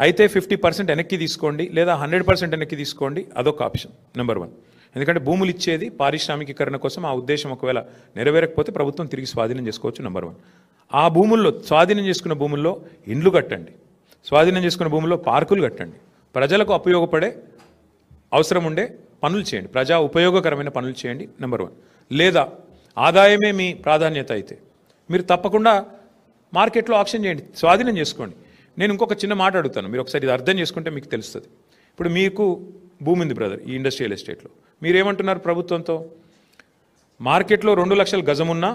అయితే 50% వెనక్కి తీసుకోండి లేదా 100% వెనక్కి తీసుకోండి, అదొక ఆప్షన్ నెంబర్ 1. ఎందుకంటే భూములు ఇచ్చేది పారిశ్రామికీకరణ కోసం, ఆ ఉద్దేశం ఒకవేళ నెరవేరకపోతే ప్రభుత్వం తిరిగి స్వాధీనం చేసుకోవచ్చు నెంబర్ 1. ఆ భూముల్లో స్వాధీనం చేసుకున్న భూముల్లో ఇండ్లు కట్టండి, స్వాధీనం చేసుకున్న భూముల్లో పార్కులు కట్టండి, ప్రజలకు ఉపయోగపడే అవసరం ఉండే పనులు చేయండి, ప్రజా ఉపయోగకరమైన పనులు చేయండి నెంబర్ 1. లేదా ఆదాయమే మీ ప్రాధాన్యత అయితే మీరు తప్పకుండా మార్కెట్లో ఆక్షన్ చేయండి, స్వాధీనం చేసుకోండి. నేను ఇంకొక చిన్న మాట అడుగుతాను, మీరు ఒకసారి ఇది అర్థం చేసుకుంటే మీకు తెలుస్తుంది. ఇప్పుడు మీకు భూమి ఉంది బ్రదర్ ఈ ఇండస్ట్రియల్ ఎస్టేట్లో, మీరేమంటున్నారు ప్రభుత్వంతో? మార్కెట్లో 2 లక్షల గజం ఉన్నా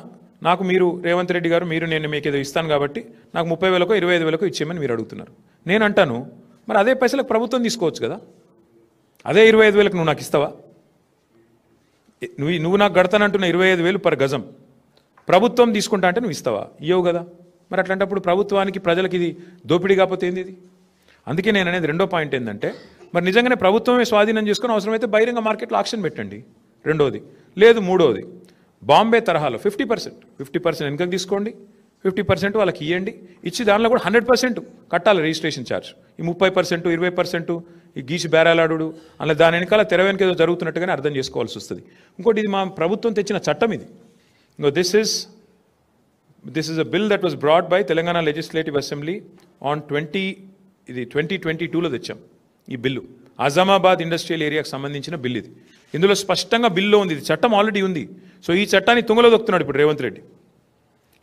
నాకు మీరు రేవంత్ రెడ్డి గారు నేను మీకు ఏదో ఇస్తాను కాబట్టి నాకు 30,000కో 25,000కో ఇచ్చేయమని మీరు అడుగుతున్నారు. నేను అంటాను మరి అదే పైసలకు ప్రభుత్వం తీసుకోవచ్చు కదా, అదే 25,000కు నువ్వు నాకు ఇస్తావా? నువ్వు నాకు గడతానంటున్న 25,000 పర్ గజం ప్రభుత్వం తీసుకుంటా అంటే నువ్వు ఇస్తావా? ఇవ్వవు కదా. మరి అట్లాంటప్పుడు ప్రభుత్వానికి ప్రజలకి ఇది దోపిడీ కాకపోతే ఏంది ఇది? అందుకే నేను అనేది రెండో పాయింట్ ఏంటంటే, మరి నిజంగానే ప్రభుత్వమే స్వాధీనం చేసుకుని అవసరమైతే బహిరంగ మార్కెట్లో ఆక్షన్ పెట్టండి రెండోది. లేదు మూడోది, బాంబే తరహాలో 50% వెనుకకు తీసుకోండి, 50% వాళ్ళకి ఇవ్వండి, ఇచ్చి దానిలో కూడా 100% కట్టాలి రిజిస్ట్రేషన్ ఛార్జ్. ఈ 30%, 20% ఈ గీసి బేరాలాడు అలా దాని వెనకాల తెర వెనక ఏదో జరుగుతున్నట్టుగానే అర్థం చేసుకోవాల్సి వస్తుంది. ఇంకోటి, ఇది మా ప్రభుత్వం తెచ్చిన చట్టం ఇది. This is a bill that was brought by Telangana legislative assembly on 2022లో తెచ్చాం ఈ బిల్లు. ఆజామాబాద్ ఇండస్ట్రియల్ ఏరియాకి సంబంధించిన బిల్ ఇది. ఇందులో స్పష్టంగా బిల్లో ఉంది, ఇది చట్టం ఆల్రెడీ ఉంది. సో ఈ చట్టాన్ని తుంగలో దొక్కుతున్నాడు ఇప్పుడు రేవంత్ రెడ్డి.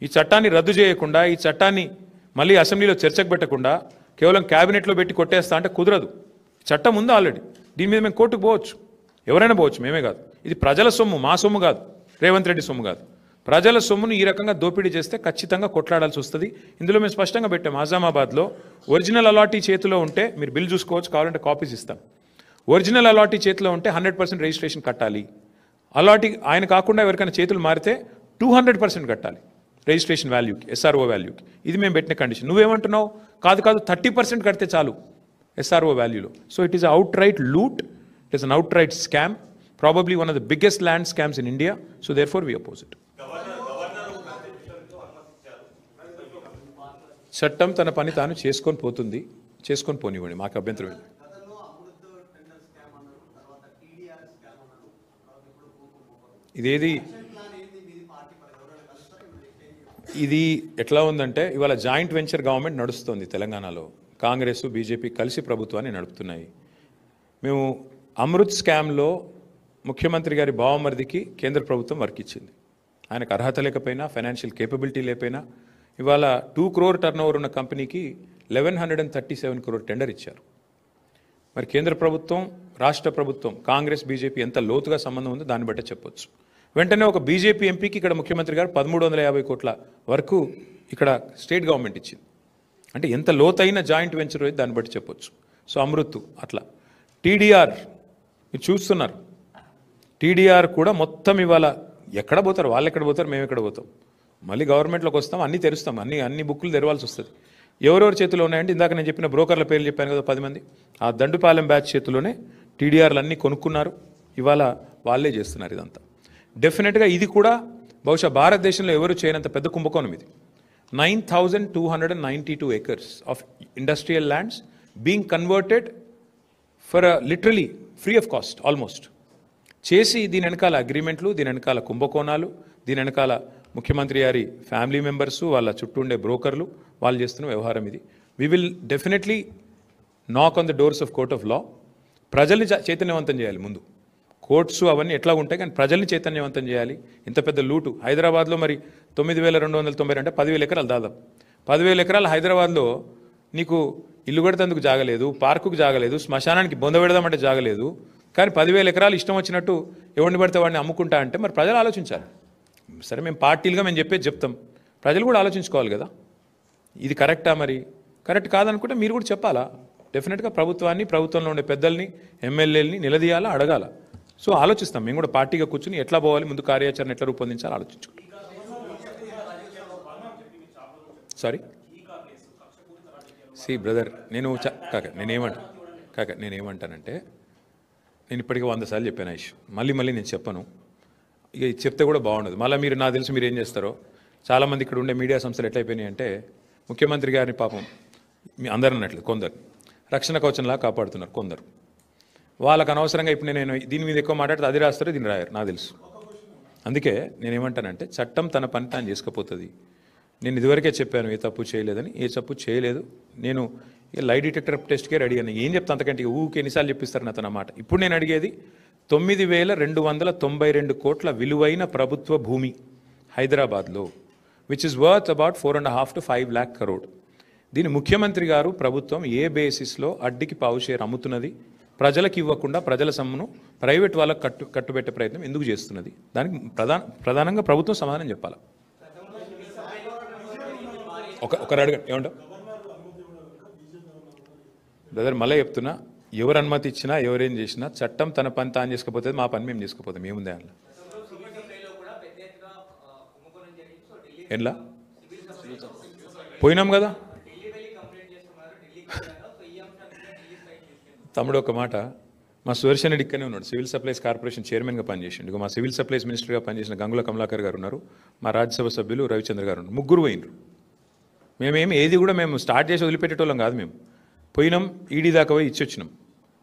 ఈ చట్టాన్ని రద్దు చేయకుండా, ఈ చట్టాన్ని మళ్ళీ అసెంబ్లీలో చర్చకు పెట్టకుండా కేవలం క్యాబినెట్లో పెట్టి కొట్టేస్తా అంటే కుదరదు. చట్టం ఉంది ఆల్రెడీ, దీని మీద మేము కోర్టుకు పోవచ్చు, ఎవరైనా పోవచ్చు, మేమే కాదు. ఇది ప్రజల సొమ్ము, మా సొమ్ము కాదు, రేవంత్ రెడ్డి సొమ్ము కాదు. ప్రజల సొమ్మును ఈ రకంగా దోపిడీ చేస్తే ఖచ్చితంగా కొట్లాడాల్సి వస్తుంది. ఇందులో మేము స్పష్టంగా పెట్టాం, ఆజామాబాద్లో ఒరిజినల్ అలాటీ చేతిలో ఉంటే మీరు బిల్ చూసుకోవచ్చు, కావాలంటే కాపీస్ ఇస్తాం. ఒరిజినల్ అలాటీ చేతిలో ఉంటే 100% రిజిస్ట్రేషన్ కట్టాలి. అలాటీ ఆయన కాకుండా ఎవరికైనా చేతులు మారితే 200% కట్టాలి రిజిస్ట్రేషన్ వాల్యూకి, ఎస్ఆర్ఓ వాల్యూకి. ఇది మేము పెట్టిన కండిషన్. నువ్వేమంటున్నావు? కాదు 30% కడితే చాలు ఎస్ఆర్ఓ వాల్యూలో. So it is outright loot, it is an outright scam, probably one of the biggest land scams in India. So therefore we oppose it. చట్టం తన పని తాను చేసుకొని పోతుంది, చేసుకొని పోనివ్వండి, మాకు అభ్యంతరం లేదు. ఇదేది ఇది ఎట్లా ఉందంటే, ఇవాళ జాయింట్ వెంచర్ గవర్నమెంట్ నడుస్తుంది తెలంగాణలో, కాంగ్రెస్ బీజేపీ కలిసి ప్రభుత్వాన్ని నడుపుతున్నాయి. మేము అమృత్ స్కామ్లో ముఖ్యమంత్రి గారి బావమరిదికి కేంద్ర ప్రభుత్వం వర్క్ ఇచ్చింది. ఆయనకు అర్హత లేకపోయినా, ఫైనాన్షియల్ కేపబిలిటీ లేకపోయినా, ఇవాళ 2 crore టర్నోవర్ ఉన్న కంపెనీకి 1137 crore టెండర్ ఇచ్చారు. మరి కేంద్ర ప్రభుత్వం, రాష్ట్ర ప్రభుత్వం, కాంగ్రెస్ బీజేపీ ఎంత లోతుగా సంబంధం ఉందో దాన్ని బట్టే చెప్పొచ్చు. వెంటనే ఒక బీజేపీ ఎంపీకి ఇక్కడ ముఖ్యమంత్రి గారు 1350 కోట్ల వరకు ఇక్కడ స్టేట్ గవర్నమెంట్ ఇచ్చింది. అంటే ఎంత లోతైన జాయింట్ వెంచర్ దాన్ని బట్టి చెప్పొచ్చు. సో అమృత్ అట్లా. టీడీఆర్ మీరు చూస్తున్నారు, టీడీఆర్ కూడా మొత్తం ఇవాళ ఎక్కడ పోతారు, వాళ్ళు ఎక్కడ పోతారు, మేము ఎక్కడ పోతాం, మళ్ళీ గవర్నమెంట్లోకి వస్తాం, అన్నీ తెరుస్తాం, అన్ని బుక్కులు తెరవాల్సి వస్తుంది. ఎవరెవరి చేతిలో ఉన్నాయంటే ఇందాక నేను చెప్పిన బ్రోకర్ల పేర్లు చెప్పాను కదా 10 మంది, ఆ దండుపాలెం బ్యాచ్ చేతిలోనే టీడీఆర్లు అన్నీ కొనుక్కున్నారు, ఇవాళ వాళ్ళే చేస్తున్నారు ఇదంతా. డెఫినెట్గా ఇది కూడా బహుశా భారతదేశంలో ఎవరు చేయనంత పెద్ద కుంభకోణం ఇది. 9,292 acres of industrial lands being converted for literally free of cost almost చేసి, దీని వెనకాల అగ్రిమెంట్లు, దీని వెనకాల కుంభకోణాలు, దీని వెనకాల ముఖ్యమంత్రి గారి ఫ్యామిలీ మెంబర్సు, వాళ్ళ చుట్టూ ఉండే బ్రోకర్లు, వాళ్ళు చేస్తున్న వ్యవహారం ఇది. వి విల్ డెఫినెట్లీ నాక్ on the doors of court of law. ప్రజల్ని చైతన్యవంతం చేయాలి ముందు. కోర్ట్స్ అవన్నీ ఎట్లా ఉంటాయి, కానీ ప్రజల్ని చైతన్యవంతం చేయాలి. ఇంత పెద్ద లూటు హైదరాబాద్లో మరి 9,290 అంటే 10,000 ఎకరాలు దాదాపు. 10,000 ఎకరాలు హైదరాబాద్లో నీకు ఇల్లు కడితేందుకు జాగలేదు, పార్కుకు జాగలేదు, శ్మశానానికి బొంద పెడదామంటే జాగలేదు, కానీ 10,000 ఎకరాలు ఇష్టం వచ్చినట్టు ఎవరిని పడితే వాడిని అమ్ముకుంటా అంటే మరి ప్రజలు ఆలోచించాలి. సరే మేము పార్టీలుగా మేము చెప్తాం, ప్రజలు కూడా ఆలోచించుకోవాలి కదా, ఇది కరెక్టా, మరి కరెక్ట్ కాదనుకుంటే మీరు కూడా చెప్పాలా. డెఫినెట్గా ప్రభుత్వాన్ని, ప్రభుత్వంలో ఉండే పెద్దల్ని, ఎమ్మెల్యేలని నిలదీయాలా, అడగాల. సో ఆలోచిస్తాం మేము కూడా పార్టీగా కూర్చుని ఎట్లా పోవాలి, ముందు కార్యాచరణ ఎట్లా రూపొందించాలి ఆలోచించుకుంటాం. సారీ సి బ్రదర్, నేనేమంటానంటే నేను ఇప్పటికీ 100 సార్లు చెప్పాను ఇష్యూ, మళ్ళీ నేను చెప్పను, ఇక చెప్తే కూడా బాగుండదు. మళ్ళీ మీరు నాకు తెలిసి మీరు ఏం చేస్తారో, చాలామంది ఇక్కడ ఉండే మీడియా సంస్థలు ఎట్లయిపోయినాయి అంటే, ముఖ్యమంత్రి గారిని పాపం మీ అందరూ అన్నట్లు కొందరు రక్షణ కవచంలా కాపాడుతున్నారు కొందరు. వాళ్ళకు అనవసరంగా ఇప్పుడు నేను దీని మీద ఎక్కువ మాట్లాడితే అది రాస్తారు, దీన్ని రాయరు, నాకు తెలుసు. అందుకే నేనేమంటానంటే చట్టం తన పని తాను చేసుకపోతుంది. నేను ఇదివరకే చెప్పాను ఏ తప్పు చేయలేదని. ఏ తప్పు చేయలేదు. నేను లై డిటెక్టర్ టెస్ట్కే రెడీ అని ఏం చెప్తాను, అంతకంటే ఊకే ఎన్నిసార్లు చెప్పిస్తారు నా తన మాట. ఇప్పుడు నేను అడిగేది 9,292 కోట్ల విలువైన ప్రభుత్వ భూమి హైదరాబాద్లో, which is worth about 4.5 to 5 lakh crore. దీని ముఖ్యమంత్రి గారు ప్రభుత్వం ఏ బేసిస్లో అడ్డికి పావు షేర్ అమ్ముతున్నది, ప్రజలకు ఇవ్వకుండా ప్రజల సొమ్మును ప్రైవేట్ వాళ్ళకు కట్టుబెట్టే ప్రయత్నం ఎందుకు చేస్తున్నది? దానికి ప్రధానంగా ప్రభుత్వం సమాధానం చెప్పాలి. ఒకరు అడగండి, ఏమంటావు బ్రదర్? మళ్ళీ చెప్తున్నా, ఎవరు అనుమతి ఇచ్చినా ఎవరేం చేసినా చట్టం తన పని తాను చేసుకపోతే మా పని మేము చేసుకోపోతాం. ఏముంది అందులో? ఎట్లా పోయినాం కదా తమ్ముడు. ఒక మాట, మా సుదర్శన్ రెడ్డి ఇక్కడనే ఉన్నాడు, సివిల్ సప్లైస్ కార్పొరేషన్ చైర్మన్గా పనిచేసిండు. మా సివిల్ సప్లైస్ మినిస్టర్గా పనిచేసిన గంగుల కమలాకర్ గారు ఉన్నారు, మా రాజ్యసభ సభ్యులు రవిచంద్ర గారు ఉన్నారు. ముగ్గురు పోయినరు. మేమేమి ఏది కూడా మేము స్టార్ట్ చేసి వదిలిపెట్టేటోళ్ళం కాదు. మేము పోయినాం, ఈడీ దాకా పోయి ఇచ్చి వచ్చినాం.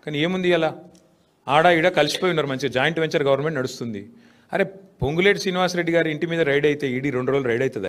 కానీ ఏముంది అలా ఆడ ఈడ కలిసిపోయి ఉన్నారు. మంచిగా జాయింట్ వెంచర్ గవర్నమెంట్ నడుస్తుంది. అరే పొంగులేటి శ్రీనివాసరెడ్డి గారి ఇంటి మీద రైడ్ అయితే ఈడీ 2 రోజులు రైడ్ అవుతుంది.